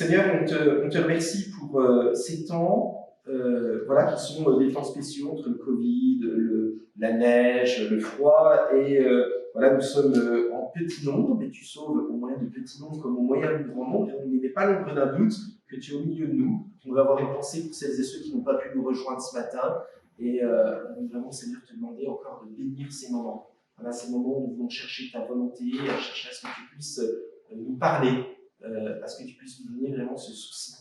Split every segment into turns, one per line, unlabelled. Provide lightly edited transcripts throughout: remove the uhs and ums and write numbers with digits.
Seigneur, on te remercie pour ces temps, voilà, qui sont des temps spéciaux entre le Covid, la neige, le froid, et voilà, nous sommes en petit nombre, mais tu sauves au moyen de petits nombres comme au moyen de grand nombre, et on n'est pas l'ombre d'un doute que tu es au milieu de nous. On va avoir une pensée pour celles et ceux qui n'ont pas pu nous rejoindre ce matin, et on veut vraiment, Seigneur, te demander encore de bénir ces moments. Voilà, ces moments où nous voulons chercher ta volonté, à chercher à ce que tu puisses nous parler, à ce que tu puisses nous donner vraiment ce souci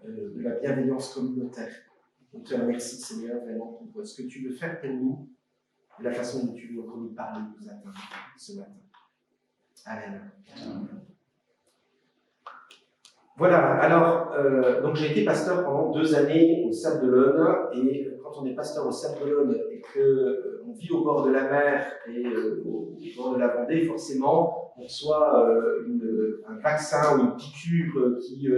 de la bienveillance communautaire. On te remercie, Seigneur, vraiment pour ce que tu veux faire pour nous, et la façon dont tu veux encore nous parler, nous atteindre ce matin. Amen. Voilà, alors, donc j'ai été pasteur pendant 2 années au Sable d'Olonne, et quand on est pasteur au Sable d'Olonne et qu'on vit au bord de la mer et au bord de la Vendée, forcément, on reçoit un vaccin ou une piqûre qui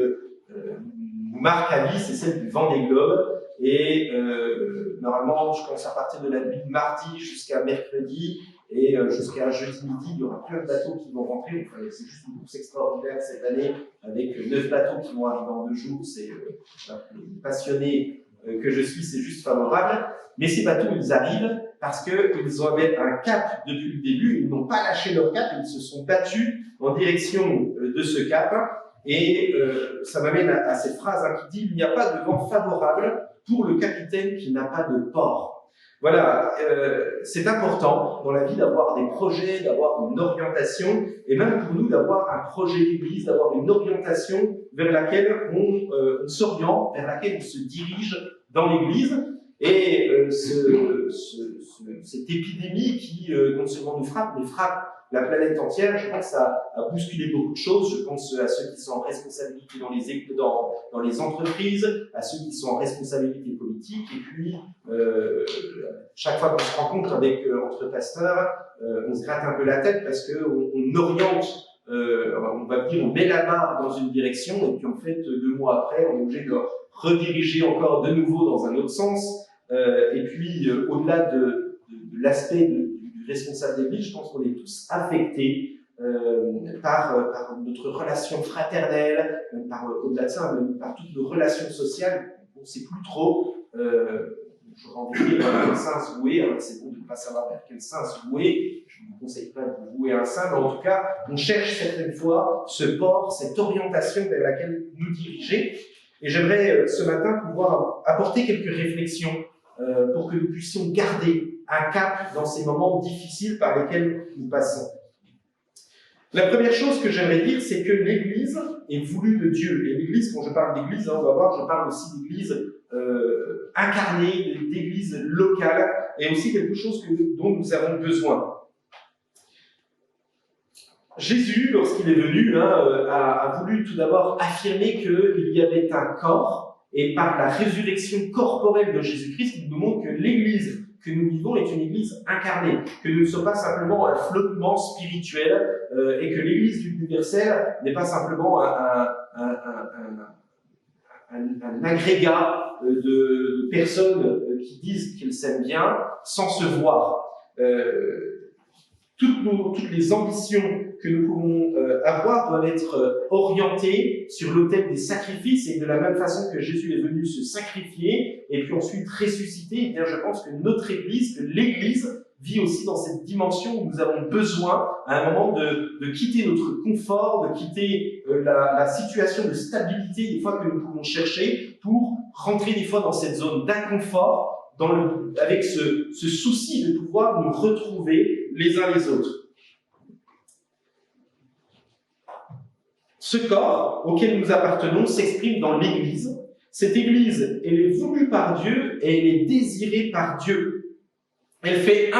nous marque à vie, c'est celle du Vendée Globe. Et normalement, je pense à partir de la nuit de mardi jusqu'à mercredi, et jusqu'à jeudi midi, il y aura plein de bateaux qui vont rentrer. Enfin, c'est juste une course extraordinaire cette année, avec 9 bateaux qui vont arriver en 2 jours. C'est passionné que je suis, c'est juste favorable. Mais ces bateaux, ils arrivent parce qu'ils avaient un cap depuis le début. Ils n'ont pas lâché leur cap, ils se sont battus en direction de ce cap. Et ça m'amène à cette phrase qui dit « Il n'y a pas de vent favorable pour le capitaine qui n'a pas de port ». Voilà, c'est important dans la vie d'avoir des projets, d'avoir une orientation, et même pour nous d'avoir un projet d'église, d'avoir une orientation vers laquelle on s'oriente, vers laquelle on se dirige dans l'église. Et cette épidémie qui non seulement nous frappe, mais frappe la planète entière, je pense a bousculé beaucoup de choses. Je pense à ceux qui sont en responsabilité dans les entreprises, à ceux qui sont en responsabilité politique, et puis chaque fois qu'on se rencontre entre pasteurs, on se gratte un peu la tête parce qu'on oriente, on va dire, on met la barre dans une direction, et puis en fait 2 mois après, on est obligé de rediriger encore de nouveau dans un autre sens. Et puis au-delà de l'aspect du responsable d'église, je pense qu'on est tous affectés par notre relation fraternelle, au-delà de ça, même par toutes nos relations sociales. On ne sait plus trop. J'aurais envie de dire vers quel saint se vouer. Alors c'est bon de ne pas savoir vers quel saint se vouer. Je ne vous conseille pas de vous vouer à un saint, mais en tout cas, on cherche certaines fois ce port, cette orientation vers laquelle nous diriger. Et j'aimerais ce matin pouvoir apporter quelques réflexions pour que nous puissions garder un cap dans ces moments difficiles par lesquels nous passons. La première chose que j'aimerais dire, c'est que l'Église est voulue de Dieu. Et l'Église, quand je parle d'Église, on va voir, je parle aussi d'Église incarnée, d'Église locale, et aussi quelque chose dont nous avons besoin. Jésus, lorsqu'il est venu, a voulu tout d'abord affirmer qu'il y avait un corps, et par la résurrection corporelle de Jésus-Christ, il nous montre que l'Église que nous vivons est une Église incarnée, que nous ne sommes pas simplement un flottement spirituel, et que l'Église universelle n'est pas simplement un agrégat de personnes qui disent qu'elles s'aiment bien sans se voir. Toutes les ambitions que nous pouvons avoir doivent être orientées sur l'autel des sacrifices, et de la même façon que Jésus est venu se sacrifier et puis ensuite ressusciter, eh bien je pense que notre Église, que l'Église vit aussi dans cette dimension où nous avons besoin à un moment de quitter notre confort, de quitter la situation de stabilité des fois que nous pouvons chercher pour rentrer des fois dans cette zone d'inconfort, avec ce souci de pouvoir nous retrouver les uns les autres. Ce corps auquel nous appartenons s'exprime dans l'Église. Cette Église, elle est voulue par Dieu et elle est désirée par Dieu. Elle fait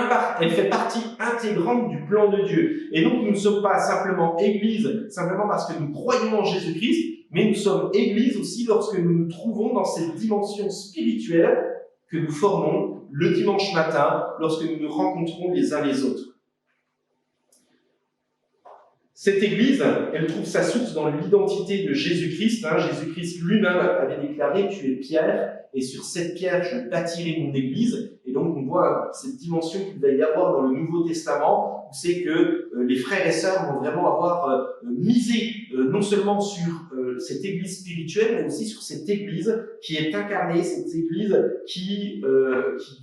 partie intégrante du plan de Dieu. Et donc, nous ne sommes pas simplement Église, simplement parce que nous croyons en Jésus-Christ, mais nous sommes Église aussi lorsque nous nous trouvons dans cette dimension spirituelle que nous formons le dimanche matin, lorsque nous nous rencontrons les uns les autres. Cette Église, elle trouve sa source dans l'identité de Jésus-Christ. Jésus-Christ lui-même avait déclaré « Tu es Pierre, et sur cette pierre, je bâtirai mon Église ». Et donc, on voit cette dimension qu'il va y avoir dans le Nouveau Testament, où c'est que les frères et sœurs vont vraiment avoir misé non seulement sur cette Église spirituelle, mais aussi sur cette Église qui est incarnée, cette Église qui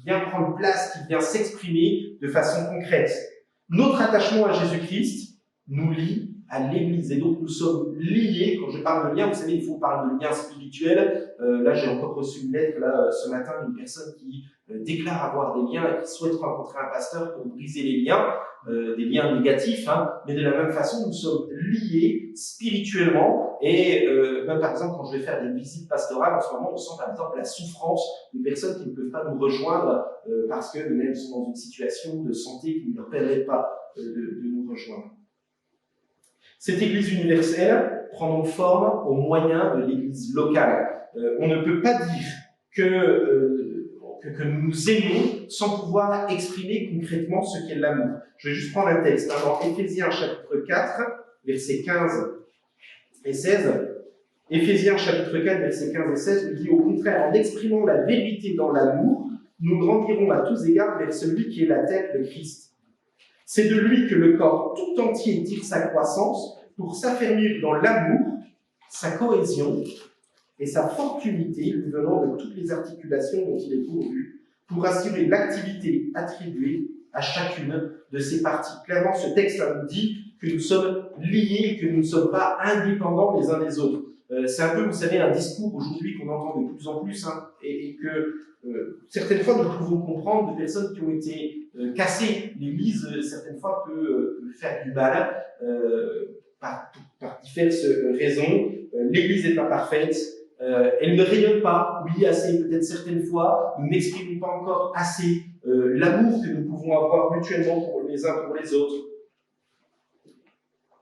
vient prendre place, qui vient s'exprimer de façon concrète. Notre attachement à Jésus-Christ nous lie à l'Église. Et donc, nous sommes liés. Quand je parle de lien, vous savez, il faut parler de lien spirituel. Là, j'ai encore reçu une lettre, là, ce matin, d'une personne qui déclare avoir des liens et qui souhaite rencontrer un pasteur pour briser les liens, des liens négatifs, hein. Mais de la même façon, nous sommes liés spirituellement. Et même, par exemple, quand je vais faire des visites pastorales, en ce moment, on sent, par exemple, la souffrance des personnes qui ne peuvent pas nous rejoindre parce que eux-mêmes sont dans une situation de santé qui ne leur permet pas de nous rejoindre. Cette Église universelle prend donc forme au moyen de l'Église locale. On ne peut pas dire que nous nous aimons sans pouvoir exprimer concrètement ce qu'est l'amour. Je vais juste prendre un texte. Dans Éphésiens chapitre 4, versets 15 et 16. Éphésiens chapitre 4, versets 15 et 16 nous dit « Au contraire, en exprimant la vérité dans l'amour, nous grandirons à tous égards vers celui qui est la tête, le Christ. C'est de lui que le corps tout entier tire sa croissance pour s'affermir dans l'amour, sa cohésion et sa forte unité lui venant de toutes les articulations dont il est pourvu, pour assurer l'activité attribuée à chacune de ses parties. » Clairement, ce texte nous dit que nous sommes liés, que nous ne sommes pas indépendants les uns des autres. C'est un peu, vous savez, un discours aujourd'hui qu'on entend de plus en plus, hein, et que certaines fois nous pouvons comprendre de personnes qui ont été cassées. L'Église, certaines fois, peut faire du mal par diverses raisons. L'Église n'est pas parfaite. Elle ne rayonne pas, oui, assez, peut-être certaines fois. Nous n'exprimons pas encore assez l'amour que nous pouvons avoir mutuellement pour les uns pour les autres.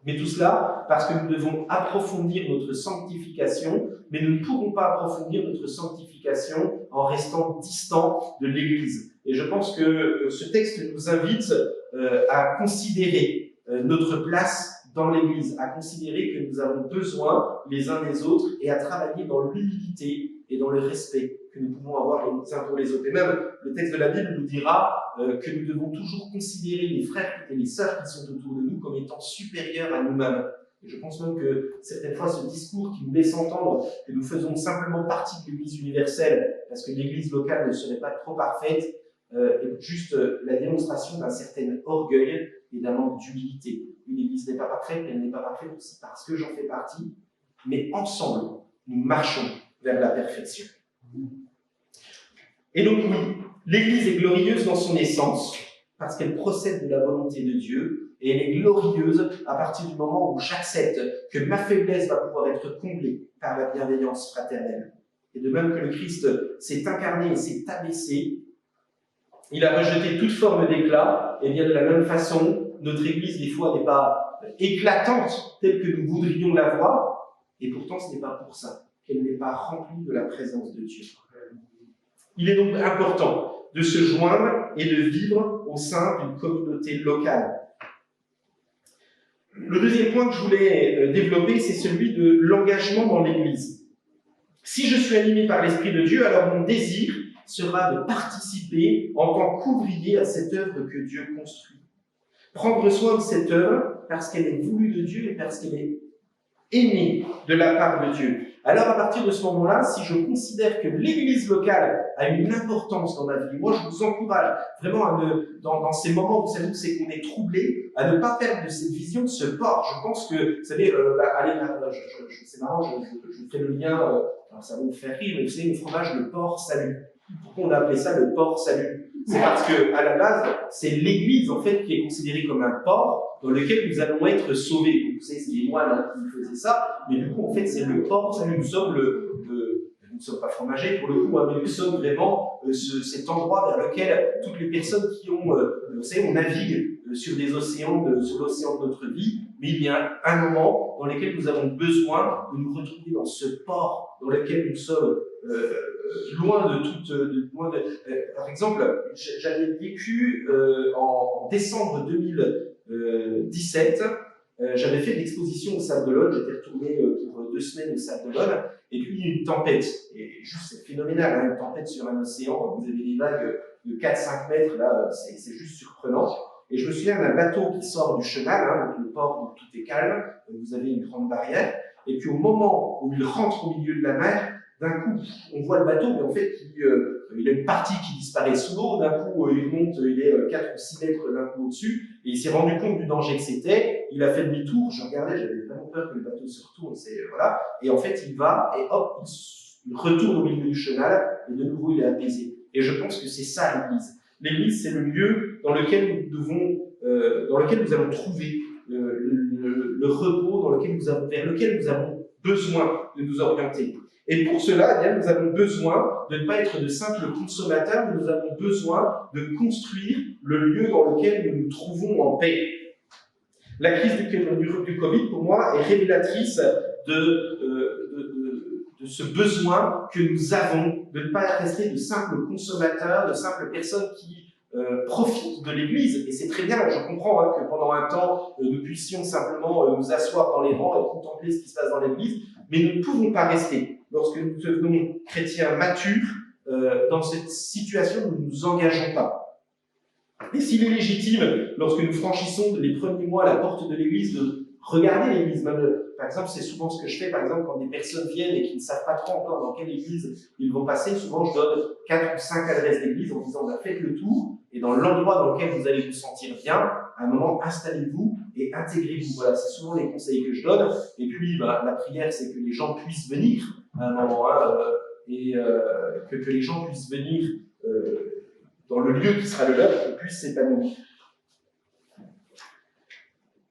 Mais tout cela parce que nous devons approfondir notre sanctification, mais nous ne pourrons pas approfondir notre sanctification en restant distants de l'Église. Et je pense que ce texte nous invite à considérer notre place dans l'Église, à considérer que nous avons besoin les uns des autres et à travailler dans l'humilité et dans le respect que nous pouvons avoir les uns pour les autres. Et même, le texte de la Bible nous dira que nous devons toujours considérer les frères et les sœurs qui sont autour de nous comme étant supérieurs à nous-mêmes. Et je pense même que certaines fois, ce discours qui nous laisse entendre que nous faisons simplement partie de l'Église universelle, parce que l'Église locale ne serait pas trop parfaite, est juste la démonstration d'un certain orgueil et d'un manque d'humilité. Une Église n'est pas parfaite, mais elle n'est pas parfaite aussi parce que j'en fais partie, mais ensemble, nous marchons vers la perfection. Et donc oui, l'Église est glorieuse dans son essence, parce qu'elle procède de la volonté de Dieu, et elle est glorieuse à partir du moment où j'accepte que ma faiblesse va pouvoir être comblée par la bienveillance fraternelle. Et de même que le Christ s'est incarné et s'est abaissé, il a rejeté toute forme d'éclat, et bien de la même façon, notre Église, des fois, n'est pas éclatante telle que nous voudrions la voir, et pourtant ce n'est pas pour ça qu'elle n'est pas remplie de la présence de Dieu. Il est donc important de se joindre et de vivre au sein d'une communauté locale. Le deuxième point que je voulais développer, c'est celui de l'engagement dans l'Église. Si je suis animé par l'Esprit de Dieu, alors mon désir sera de participer en tant qu'ouvrier à cette œuvre que Dieu construit. Prendre soin de cette œuvre parce qu'elle est voulue de Dieu et parce qu'elle est aimée de la part de Dieu. Alors, à partir de ce moment-là, si je considère que l'Église locale a une importance dans ma vie, moi, je vous encourage vraiment dans ces moments, vous savez, où c'est qu'on est troublé, à ne pas perdre de cette vision, de ce port. Je pense que, vous savez, c'est marrant, je fais le lien, alors ça va vous faire rire, mais vous savez, le fromage, le porc salut. Pourquoi on a appelé ça le porc salut? C'est parce que, à la base, c'est l'Église, en fait, qui est considérée comme un porc dans lequel nous allons être sauvés. Vous savez, c'est les moines hein, qui faisaient ça, mais du coup, en fait, c'est le porc salut. Nous sommes nous ne sommes pas fromagers pour le coup, hein, mais nous sommes vraiment cet endroit vers lequel toutes les personnes qui ont, vous savez, on navigue sur des océans, sur l'océan de notre vie, mais il y a un moment dans lequel nous avons besoin de nous retrouver dans ce port dans lequel nous sommes loin de toute... par exemple, j'avais vécu en décembre 2017, j'avais fait une exposition au Sable d'Olonne, j'étais retourné pour 2 semaines au Sable d'Olonne, et puis une tempête, et juste c'est phénoménal, hein, une tempête sur un océan, vous avez des vagues de 4-5 mètres, là, c'est juste surprenant. Et je me souviens d'un bateau qui sort du chenal, hein, donc le port où tout est calme, vous avez une grande barrière, et puis au moment où il rentre au milieu de la mer, d'un coup, on voit le bateau, mais en fait, il a une partie qui disparaît sous l'eau, d'un coup, il monte, il est 4 ou 6 mètres d'un coup au-dessus, et il s'est rendu compte du danger que c'était, il a fait demi-tour, je regardais, j'avais vraiment peur que le bateau se retourne, voilà, et en fait, il va, et hop, il retourne au milieu du chenal, et de nouveau, il est apaisé. Et je pense que c'est ça l'Église. L'Église, c'est le lieu dans lequel dans lequel nous allons trouver le repos, vers lequel nous avons besoin de nous orienter. Et pour cela, eh bien, nous avons besoin de ne pas être de simples consommateurs, mais nous avons besoin de construire le lieu dans lequel nous nous trouvons en paix. La crise du Covid, pour moi, est révélatrice de ce besoin que nous avons de ne pas rester de simples consommateurs, de simples personnes qui profitent de l'Église. Et c'est très bien, je comprends que pendant un temps, nous puissions simplement nous asseoir dans les rangs et contempler ce qui se passe dans l'Église, mais nous ne pouvons pas rester. Lorsque nous devenons chrétiens matures, dans cette situation, nous ne nous engageons pas. Et s'il est légitime, lorsque nous franchissons les premiers mois à la porte de l'Église, de regarder l'Église, par exemple, c'est souvent ce que je fais, par exemple, quand des personnes viennent et qui ne savent pas trop encore dans quelle Église ils vont passer, souvent je donne 4 ou 5 adresses d'Église en disant, faites le tour, et dans l'endroit dans lequel vous allez vous sentir bien, à un moment, installez-vous et intégrez-vous. Voilà, c'est souvent les conseils que je donne. Et puis, la prière, c'est que les gens puissent venir à un moment, et que les gens puissent venir dans le lieu qui sera le leur, et puissent s'épanouir.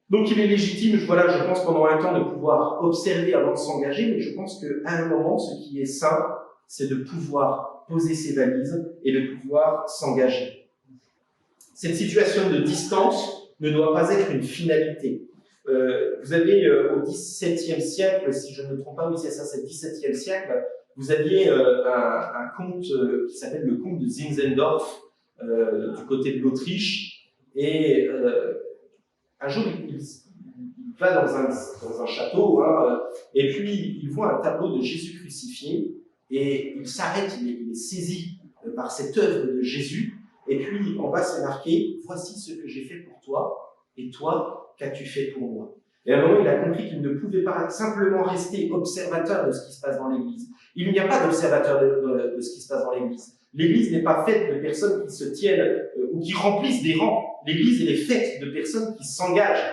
Donc il est légitime, je pense, pendant un temps de pouvoir observer avant de s'engager, mais je pense qu'à un moment, ce qui est sain, c'est de pouvoir poser ses valises et de pouvoir s'engager. Cette situation de distance ne doit pas être une finalité. Vous avez au XVIIe siècle, si je ne me trompe pas, oui c'est ça, c'est le XVIIe siècle, vous aviez un comte qui s'appelle le comte de Zinzendorf, du côté de l'Autriche, et un jour il va dans un château, et puis il voit un tableau de Jésus crucifié, et il s'arrête, il est saisi par cette œuvre de Jésus, et puis en bas c'est marqué « Voici ce que j'ai fait pour toi, et toi, qu'as-tu fait pour moi ?» Et à un moment, il a compris qu'il ne pouvait pas simplement rester observateur de ce qui se passe dans l'Église. Il n'y a pas d'observateur de ce qui se passe dans l'Église. L'Église n'est pas faite de personnes qui se tiennent ou qui remplissent des rangs. L'Église, elle est faite de personnes qui s'engagent.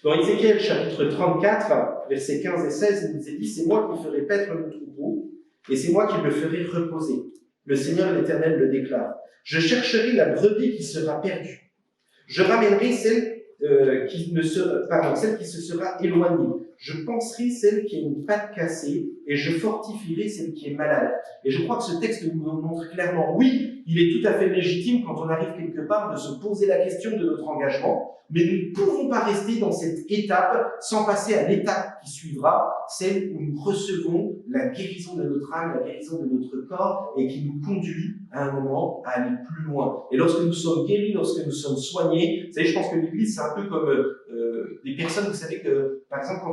Dans Ézéchiel, chapitre 34, versets 15 et 16, il nous est dit « C'est moi qui ferai paître mon troupeau, et c'est moi qui le ferai reposer. Le Seigneur l'Éternel le déclare. Je chercherai la brebis qui sera perdue. Je ramènerai celle qui se sera éloignée. Je penserai celle qui a une patte cassée et je fortifierai celle qui est malade. » Et je crois que ce texte nous montre clairement, oui, il est tout à fait légitime quand on arrive quelque part de se poser la question de notre engagement, mais nous ne pouvons pas rester dans cette étape sans passer à l'étape qui suivra, celle où nous recevons la guérison de notre âme, la guérison de notre corps, et qui nous conduit à un moment à aller plus loin. Et lorsque nous sommes guéris, lorsque nous sommes soignés, vous savez, je pense que l'Église, c'est un peu comme des personnes, vous savez que, par exemple,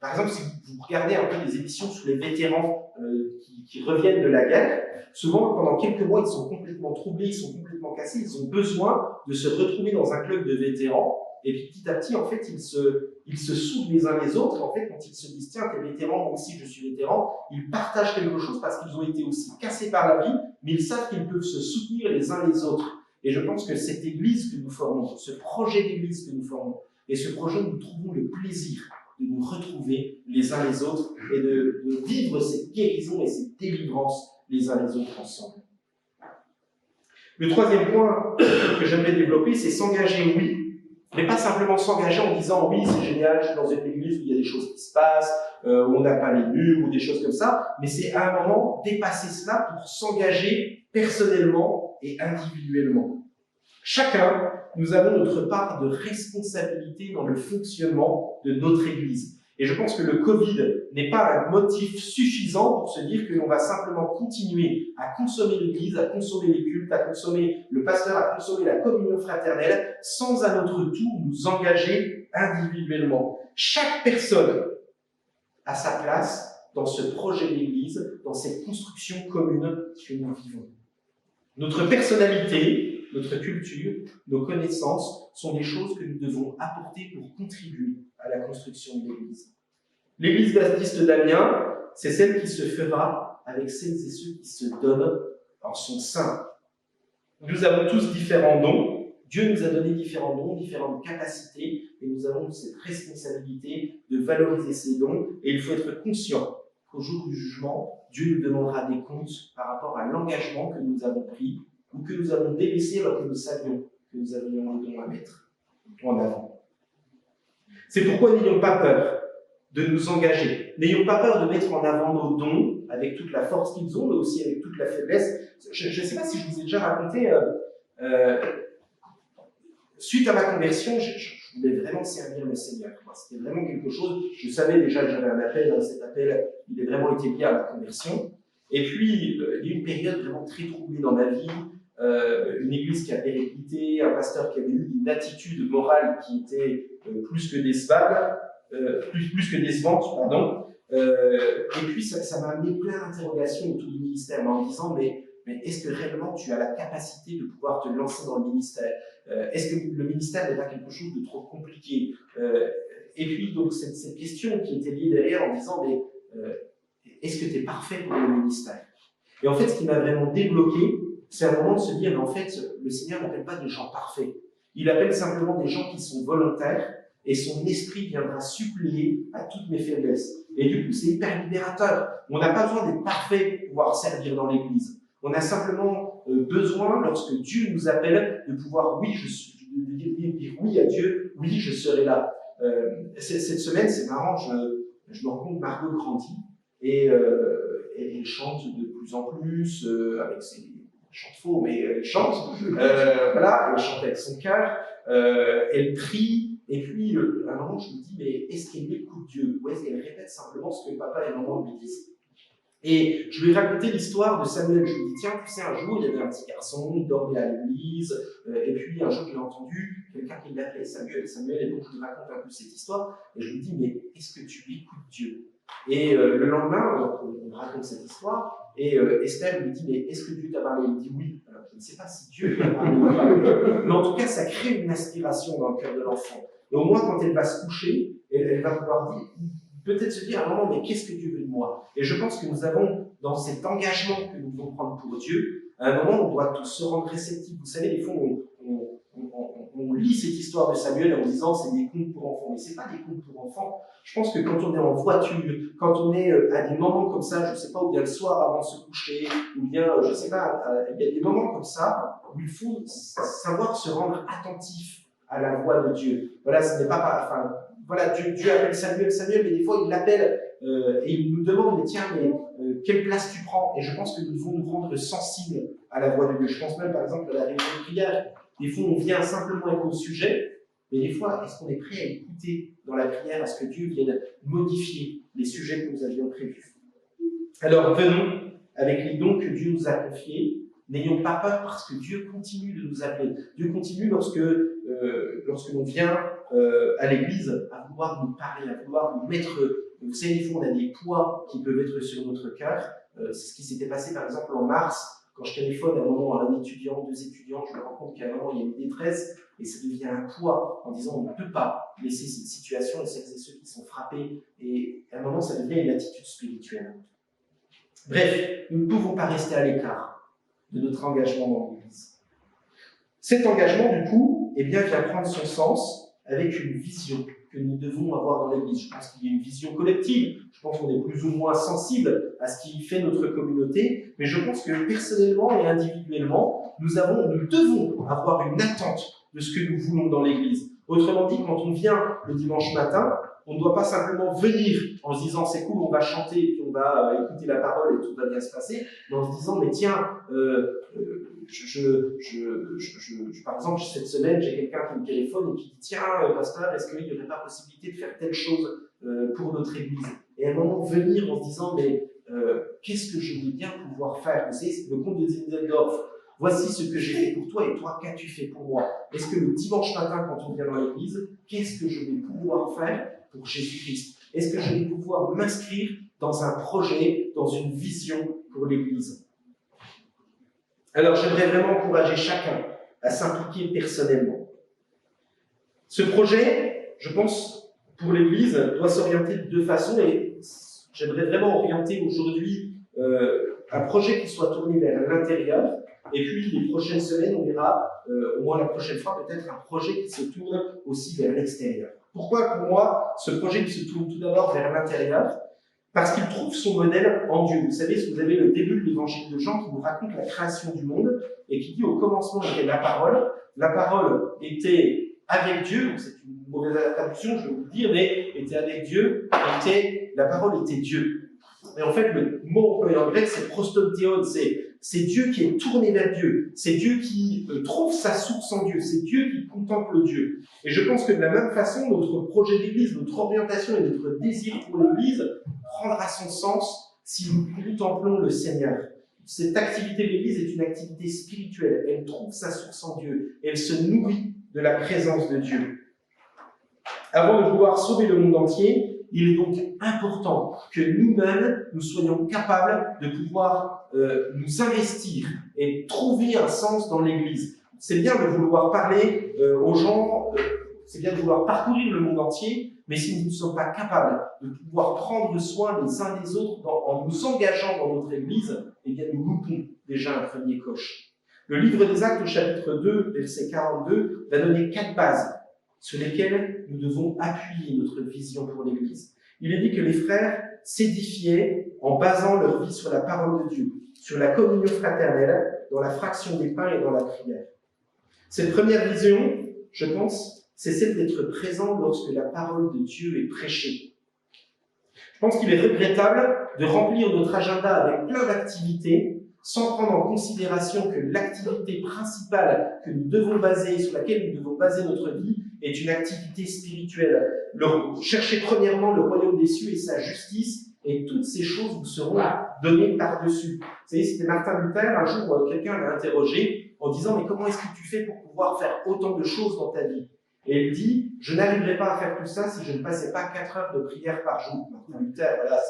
par exemple, si vous regardez un peu des émissions sur les vétérans qui reviennent de la guerre, souvent, pendant quelques mois, ils sont complètement troublés, ils sont complètement cassés, ils ont besoin de se retrouver dans un club de vétérans, et puis petit à petit, en fait, ils se soudent les uns les autres, en fait, quand ils se disent, tiens, t'es vétéran, moi aussi je suis vétéran, ils partagent quelque chose parce qu'ils ont été aussi cassés par la vie, mais ils savent qu'ils peuvent se soutenir les uns les autres. Et je pense que cette Église que nous formons, ce projet d'Église que nous formons, et ce projet où nous trouvons le plaisir de nous retrouver les uns les autres et de vivre cette guérison et cette délivrance les uns les autres ensemble. Le troisième point que j'aimerais développer, c'est s'engager, oui, mais pas simplement s'engager en disant oui, c'est génial, je suis dans une église où il y a des choses qui se passent, où on n'a pas les murs ou des choses comme ça, mais c'est à un moment dépasser cela pour s'engager personnellement et individuellement. Chacun, nous avons notre part de responsabilité dans le fonctionnement de notre Église. Et je pense que le Covid n'est pas un motif suffisant pour se dire que l'on va simplement continuer à consommer l'Église, à consommer les cultes, à consommer le pasteur, à consommer la communion fraternelle, sans à notre tour nous engager individuellement. Chaque personne a sa place dans ce projet d'Église, dans cette construction commune que nous vivons. Notre personnalité, notre culture, nos connaissances sont des choses que nous devons apporter pour contribuer à la construction de l'Église. L'Église baptiste d'Amiens, c'est celle qui se fera avec celles et ceux qui se donnent en son sein. Nous avons tous différents dons. Dieu nous a donné différents dons, différentes capacités, et nous avons cette responsabilité de valoriser ces dons. Et il faut être conscient qu'au jour du jugement, Dieu nous demandera des comptes par rapport à l'engagement que nous avons pris ou que nous avons délaissé alors que nous savions que nous avions des dons à mettre en avant. C'est pourquoi n'ayons pas peur de nous engager. N'ayons pas peur de mettre en avant nos dons avec toute la force qu'ils ont, mais aussi avec toute la faiblesse. Je ne sais pas si je vous ai déjà raconté, suite à ma conversion, je voulais vraiment servir le Seigneur. C'était vraiment quelque chose, je savais déjà que j'avais un appel, cet appel, il a vraiment été lié à ma conversion. Et puis, il y a eu une période vraiment très troublée dans ma vie, une église qui a périclité, un pasteur qui avait eu une attitude morale qui était plus que décevante, pardon. Et puis ça m'a amené plein d'interrogations autour du ministère, en me disant mais est-ce que réellement tu as la capacité de pouvoir te lancer dans le ministère? Est-ce que le ministère n'est pas quelque chose de trop compliqué? Et puis donc cette question qui était liée derrière en disant mais est-ce que tu es parfait pour le ministère? Et en fait ce qui m'a vraiment débloqué, c'est un moment de se dire mais en fait le Seigneur n'appelle pas des gens parfaits, il appelle simplement des gens qui sont volontaires, et son esprit viendra suppléer à toutes mes faiblesses. Et du coup, c'est hyper libérateur. On n'a pas besoin d'être parfait pour pouvoir servir dans l'Église. On a simplement besoin, lorsque Dieu nous appelle, de pouvoir dire oui à Dieu, oui, je serai là. Cette semaine, c'est marrant, je me rends compte que Margot grandit, et elle chante de plus en plus, avec ses... Elle chante faux, mais elle chante. Voilà, elle chante avec son cœur, elle prie. Et puis, à un moment, je me dis, mais est-ce qu'elle écoute Dieu? Ou est-ce qu'elle répète simplement ce que papa et maman lui disent? Et je lui ai raconté l'histoire de Samuel. Je lui ai dit, tiens, tu sais, un jour, il y avait un petit garçon, il dormait à l'église, et puis un jour, il a entendu quelqu'un qui l'appelait Samuel, et donc je lui raconte un peu cette histoire, et je lui dis, mais est-ce que tu écoutes Dieu? Et le lendemain, on raconte cette histoire, et Esther lui dit, mais est-ce que Dieu t'a parlé? Il dit oui. Alors, je ne sais pas si Dieu t'a parlé, mais en tout cas, ça crée une aspiration dans le cœur de l'enfant. Et au moins, quand elle va se coucher, elle va pouvoir dire, peut-être se dire à un moment, mais qu'est-ce que Dieu veut de moi? Et je pense que nous avons, dans cet engagement que nous devons prendre pour Dieu, à un moment, on doit tous se rendre réceptifs. Vous savez, des fois, on lit cette histoire de Samuel en disant c'est des contes pour enfants, mais c'est pas des contes pour enfants. Je pense que quand on est en voiture, quand on est à des moments comme ça, je sais pas, ou bien le soir avant de se coucher, ou bien, je sais pas, il y a des moments comme ça où il faut savoir se rendre attentif à la voix de Dieu. Voilà, ce n'est pas, enfin, voilà, Dieu appelle Samuel, mais des fois il l'appelle et il nous demande, mais tiens, quelle place tu prends? Et je pense que nous devons nous rendre sensibles à la voix de Dieu. Je pense même, par exemple, à la réunion de prière. Des fois, on vient simplement avec le sujet, mais des fois, est-ce qu'on est prêt à écouter dans la prière à ce que Dieu vienne modifier les sujets que nous avions prévus? Alors, venons avec les dons que Dieu nous a confiés. N'ayons pas peur parce que Dieu continue de nous appeler. Dieu continue lorsque l'on vient à l'église à vouloir nous parler, à vouloir nous mettre. Vous savez, des fois, on a des poids qui peuvent être sur notre cœur. C'est ce qui s'était passé, par exemple, en mars. Quand je téléphone à un moment à un étudiant, deux étudiants, je me rends compte qu'à un moment, il y a une détresse et ça devient un poids en disant on ne peut pas laisser cette situation et celles et ceux qui sont frappés. Et à un moment, ça devient une attitude spirituelle. Bref, nous ne pouvons pas rester à l'écart de notre engagement dans l'Église. Cet engagement, du coup, vient prendre son sens avec une vision que nous devons avoir dans l'Église. Je pense qu'il y a une vision collective. Je pense qu'on est plus ou moins sensible à ce qui fait notre communauté, mais je pense que personnellement et individuellement, nous devons avoir une attente de ce que nous voulons dans l'Église. Autrement dit, quand on vient le dimanche matin, on ne doit pas simplement venir en se disant c'est cool, on va chanter et puis on va écouter la parole et tout va bien se passer, mais en se disant mais tiens, par exemple, cette semaine, j'ai quelqu'un qui me téléphone et qui dit tiens, pasteur, est-ce qu'il n'y aurait pas possibilité de faire telle chose pour notre Église? Et à un moment, venir en se disant mais qu'est-ce que je veux bien pouvoir faire? Vous savez, c'est le conte de Zinzendorf. Voici ce que j'ai fait pour toi et toi, qu'as-tu fait pour moi? Est-ce que le dimanche matin, quand on vient dans l'église, qu'est-ce que je vais pouvoir faire pour Jésus-Christ? Est-ce que je vais pouvoir m'inscrire dans un projet, dans une vision pour l'église? Alors, j'aimerais vraiment encourager chacun à s'impliquer personnellement. Ce projet, je pense, pour l'Église doit s'orienter de deux façons, et j'aimerais vraiment orienter aujourd'hui un projet qui soit tourné vers l'intérieur, et puis les prochaines semaines, on verra, au moins la prochaine fois, peut-être un projet qui se tourne aussi vers l'extérieur. Pourquoi, pour moi, ce projet qui se tourne tout d'abord vers l'intérieur? Parce qu'il trouve son modèle en Dieu. Vous savez, vous avez le début de l'évangile de Jean qui nous raconte la création du monde, et qui dit au commencement était la parole était avec Dieu, donc c'est une mauvaise traduction, je vais vous le dire, mais était avec Dieu, la parole était Dieu. Mais en fait, le mot employé en grec, c'est prostontheon, c'est Dieu qui est tourné vers Dieu, c'est Dieu qui trouve sa source en Dieu, c'est Dieu qui contemple Dieu. Et je pense que de la même façon, notre projet d'église, notre orientation et notre désir pour l'église prendra son sens si nous contemplons le Seigneur. Cette activité de l'église est une activité spirituelle, elle trouve sa source en Dieu, elle se nourrit de la présence de Dieu. Avant de pouvoir sauver le monde entier, il est donc important que nous-mêmes, nous soyons capables de pouvoir nous investir et trouver un sens dans l'Église. C'est bien de vouloir parler aux gens, c'est bien de vouloir parcourir le monde entier, mais si nous ne sommes pas capables de pouvoir prendre soin les uns des autres en nous engageant dans notre Église, eh bien nous loupons déjà un premier coche. Le livre des Actes, au chapitre 2, verset 42, va donner 4 bases sur lesquelles nous devons appuyer notre vision pour l'Église. Il est dit que les frères s'édifiaient en basant leur vie sur la parole de Dieu, sur la communion fraternelle, dans la fraction des pains et dans la prière. Cette première vision, je pense, c'est celle d'être présent lorsque la parole de Dieu est prêchée. Je pense qu'il est regrettable de remplir notre agenda avec plein d'activités sans prendre en considération que l'activité principale que nous devons baser, sur laquelle nous devons baser notre vie, est une activité spirituelle. Cherchez premièrement le royaume des cieux et sa justice, et toutes ces choses vous seront données par-dessus. Vous savez, c'était Martin Luther, un jour, quelqu'un l'a interrogé en disant « Mais comment est-ce que tu fais pour pouvoir faire autant de choses dans ta vie ?» Et il dit « Je n'arriverai pas à faire tout ça si je ne passais pas 4 heures de prière par jour. » Martin Luther, voilà,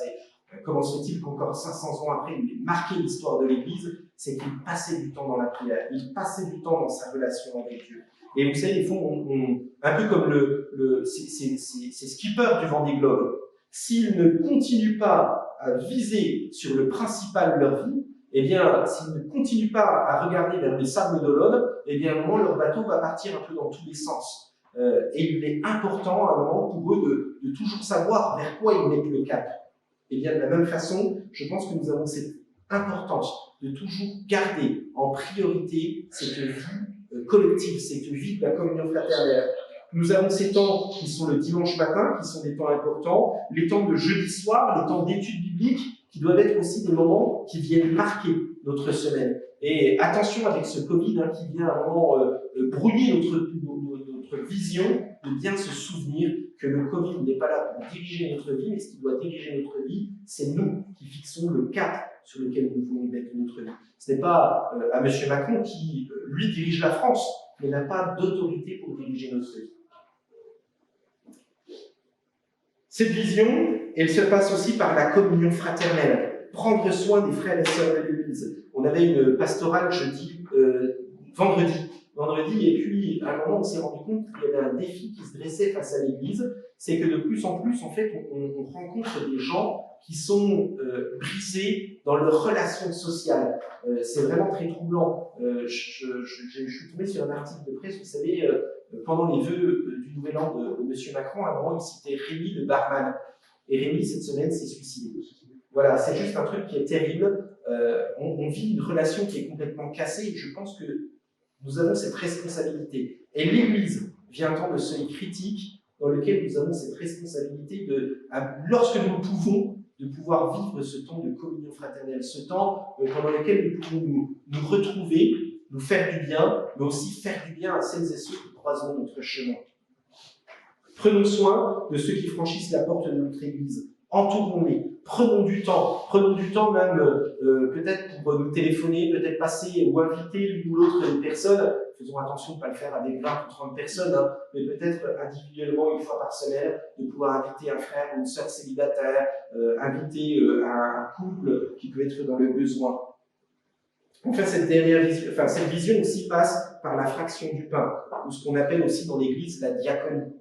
comment se fait-il qu'encore 500 ans après, il ait marqué l'histoire de l'Église? C'est qu'il passait du temps dans la prière, il passait du temps dans sa relation avec Dieu. Et vous savez, ils font un peu comme ces skippers du Vendée Globe. S'ils ne continuent pas à viser sur le principal de leur vie, eh bien, s'ils ne continuent pas à regarder vers les sables d'Olonne, eh bien, à un moment, leur bateau va partir un peu dans tous les sens. Et il est important, à un moment, pour eux de toujours savoir vers quoi ils mettent le cap. Et bien, de la même façon, je pense que nous avons cette importance de toujours garder en priorité cette vie collective, cette vie de la communion fraternelle. Nous avons ces temps qui sont le dimanche matin, qui sont des temps importants, les temps de jeudi soir, les temps d'études bibliques, qui doivent être aussi des moments qui viennent marquer notre semaine. Et attention avec ce Covid qui vient à un moment brouiller notre vision, de bien se souvenir que le Covid n'est pas là pour diriger notre vie, mais ce qui doit diriger notre vie, c'est nous qui fixons le cap sur lequel nous voulons mettre notre vie. Ce n'est pas à M. Macron qui, lui, dirige la France, mais n'a pas d'autorité pour diriger notre vie. Cette vision, elle se passe aussi par la communion fraternelle, prendre soin des frères et sœurs de l'Église. On avait une pastorale vendredi, et puis à un moment on s'est rendu compte qu'il y avait un défi qui se dressait face à l'Église, c'est que de plus en plus, en fait, on rencontre des gens qui sont brisés dans leurs relations sociales. C'est vraiment très troublant. Je suis tombé sur un article de presse, vous savez, pendant les vœux du Nouvel An de M. Macron, à un moment, il citait Rémi le barman. Et Rémi, cette semaine, s'est suicidé. Voilà, c'est juste un truc qui est terrible. On vit une relation qui est complètement cassée, et je pense que nous avons cette responsabilité. Et l'Église vient un temps de seuil critique dans lequel nous avons cette responsabilité lorsque nous pouvons, de pouvoir vivre ce temps de communion fraternelle, ce temps pendant lequel nous pouvons nous retrouver, nous faire du bien, mais aussi faire du bien à celles et ceux qui croiseront notre chemin. Prenons soin de ceux qui franchissent la porte de notre Église. Entourons-les. Prenons du temps même peut-être pour nous téléphoner, peut-être passer ou inviter l'une ou l'autre des personnes. Faisons attention de ne pas le faire avec 20 ou 30 personnes, mais peut-être individuellement, une fois par semaine, de pouvoir inviter un frère ou une sœur célibataire, inviter un couple qui peut être dans le besoin. Enfin, cette vision aussi passe par la fraction du pain, ou ce qu'on appelle aussi dans l'Église la diaconie.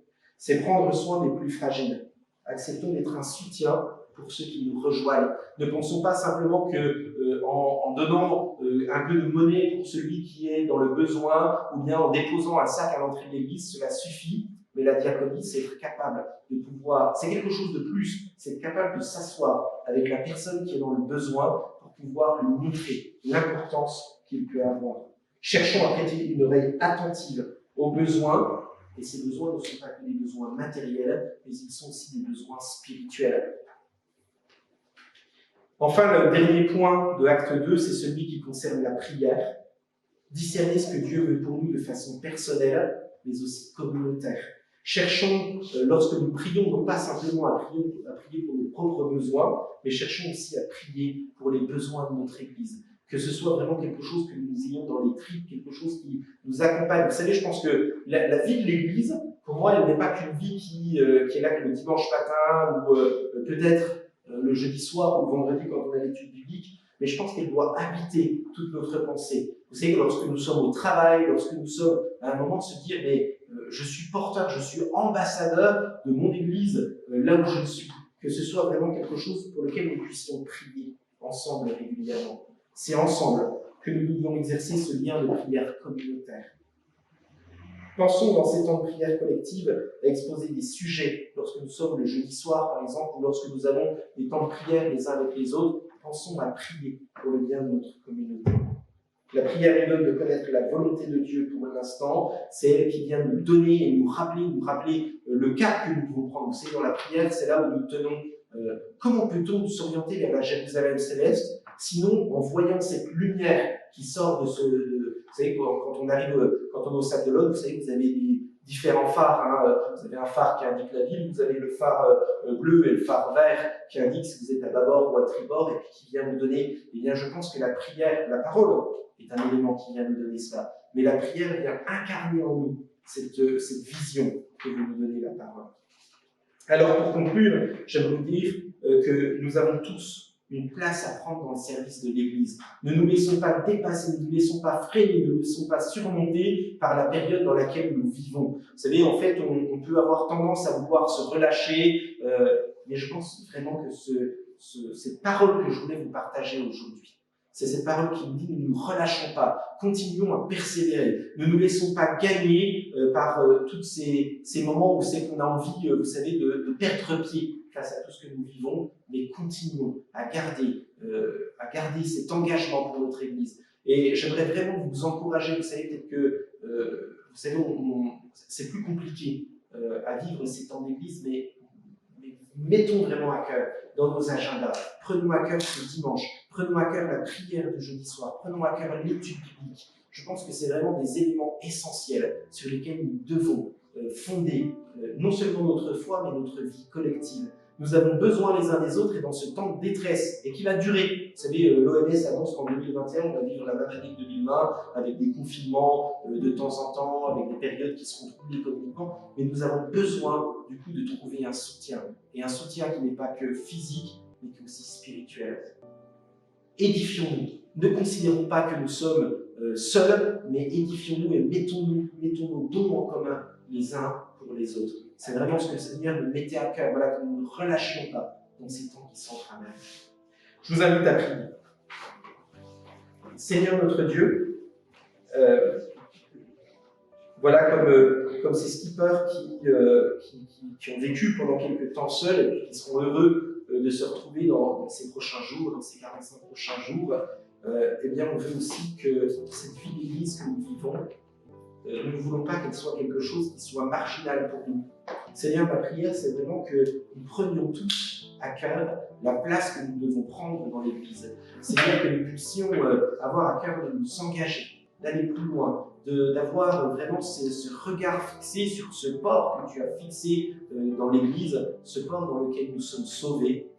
c'est prendre soin des plus fragiles. Acceptons d'être un soutien pour ceux qui nous rejoignent. Ne pensons pas simplement que en donnant un peu de monnaie pour celui qui est dans le besoin, ou bien en déposant un sac à l'entrée de l'église, cela suffit. Mais la diaconie, c'est être capable de pouvoir, c'est quelque chose de plus, c'est être capable de s'asseoir avec la personne qui est dans le besoin pour pouvoir lui montrer l'importance qu'il peut avoir. Cherchons à prêter une oreille attentive aux besoins, et ces besoins ne sont pas que des besoins matériels, mais ils sont aussi des besoins spirituels. Enfin, le dernier point de Acte 2, c'est celui qui concerne la prière. Discerner ce que Dieu veut pour nous de façon personnelle, mais aussi communautaire. Cherchons, lorsque nous prions, non pas simplement à prier pour nos propres besoins, mais cherchons aussi à prier pour les besoins de notre Église. Que ce soit vraiment quelque chose que nous ayons dans les tripes, quelque chose qui nous accompagne. Vous savez, je pense que la vie de l'Église, pour moi, elle n'est pas qu'une vie qui est là que le dimanche matin, ou peut-être le jeudi soir ou le vendredi quand on a l'étude biblique, mais je pense qu'elle doit habiter toute notre pensée. Vous savez, lorsque nous sommes au travail, lorsque nous sommes à un moment de se dire, mais je suis porteur, je suis ambassadeur de mon Église, là où je suis, que ce soit vraiment quelque chose pour lequel nous puissions prier ensemble régulièrement. C'est ensemble que nous devons exercer ce lien de prière communautaire. Pensons dans ces temps de prière collective à exposer des sujets. Lorsque nous sommes le jeudi soir, par exemple, ou lorsque nous avons des temps de prière les uns avec les autres, pensons à prier pour le bien de notre communauté. La prière nous donne de connaître la volonté de Dieu pour l'instant. C'est elle qui vient nous donner et nous rappeler le cap que nous devons prendre. Vous savez, dans la prière, c'est là où nous tenons. Comment peut-on s'orienter vers la Jérusalem céleste, sinon en voyant cette lumière qui sort de ce... vous savez, quand on est au Sable d'Olonne, vous savez que vous avez des différents phares. Hein. Vous avez un phare qui indique la ville, vous avez le phare bleu et le phare vert qui indique si vous êtes à bâbord ou à tribord, et puis qui vient vous donner... Eh bien, je pense que la prière, la parole, est un élément qui vient nous donner cela. Mais la prière vient incarner en nous cette vision que veut nous donner la parole. Alors, pour conclure, j'aimerais vous dire que nous avons tous une place à prendre dans le service de l'Église. Ne nous laissons pas dépasser, ne nous laissons pas freiner, ne nous laissons pas surmonter par la période dans laquelle nous vivons. Vous savez, en fait, on peut avoir tendance à vouloir se relâcher, mais je pense vraiment que cette parole que je voulais vous partager aujourd'hui, c'est cette parole qui nous dit, ne nous relâchons pas, continuons à persévérer, ne nous laissons pas gagner par tous ces moments où c'est qu'on a envie, vous savez, de perdre pied face à tout ce que nous vivons, mais continuons à garder cet engagement pour notre Église. Et j'aimerais vraiment vous encourager, vous savez, peut-être que, vous savez, c'est plus compliqué à vivre ces temps d'Église, mais mettons vraiment à cœur dans nos agendas. Prenons à cœur ce dimanche, prenons à cœur la prière de jeudi soir, prenons à cœur l'étude biblique. Je pense que c'est vraiment des éléments essentiels sur lesquels nous devons fonder non seulement notre foi, mais notre vie collective. Nous avons besoin les uns des autres, et dans ce temps de détresse, et qui va durer. Vous savez, l'OMS annonce qu'en 2021, on va vivre la même année que 2020, avec des confinements de temps en temps, avec des périodes qui seront troublées économiquement, mais nous avons besoin, du coup, de trouver un soutien. Et un soutien qui n'est pas que physique, mais qui est aussi spirituel. Édifions-nous. Ne considérons pas que nous sommes seuls, mais édifions-nous et mettons nos dons en commun les uns pour les autres. C'est vraiment ce que le Seigneur nous mettait à cœur, voilà, que nous ne relâchions pas dans ces temps qui s'enflamment. Je vous invite à prier. Seigneur notre Dieu, voilà comme ces skippers qui ont vécu pendant quelques temps seuls et puis qui seront heureux de se retrouver dans ces prochains jours, dans ces 45 prochains jours, eh bien on veut aussi que cette vie d'église que nous vivons, nous ne voulons pas qu'elle soit quelque chose qui soit marginal pour nous. Seigneur, ma prière, c'est vraiment que nous prenions tous à cœur la place que nous devons prendre dans l'Église. Seigneur, que nous puissions avoir à cœur de nous engager, d'aller plus loin, d'avoir vraiment ce regard fixé sur ce port que tu as fixé dans l'Église, ce port dans lequel nous sommes sauvés.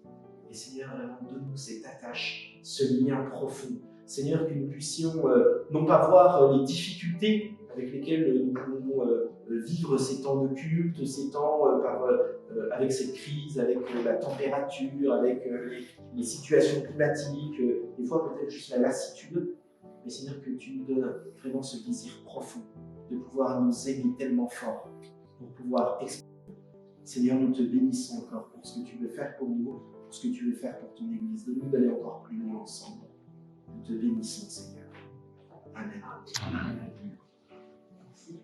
Et Seigneur, vraiment, donne-nous cette attache, ce lien profond. Seigneur, que nous puissions non pas voir les difficultés avec lesquelles nous pouvons vivre ces temps de culte, ces temps avec cette crise, avec la température, avec les situations climatiques, des fois peut-être juste la lassitude, mais Seigneur, que tu nous donnes vraiment ce désir profond de pouvoir nous aimer tellement fort pour pouvoir exprimer Seigneur, nous te bénissons encore pour ce que tu veux faire pour nous, pour ce que tu veux faire pour ton Église. Donne-nous d'aller encore plus loin ensemble. Nous te bénissons, Seigneur. Amen. Amen. Merci.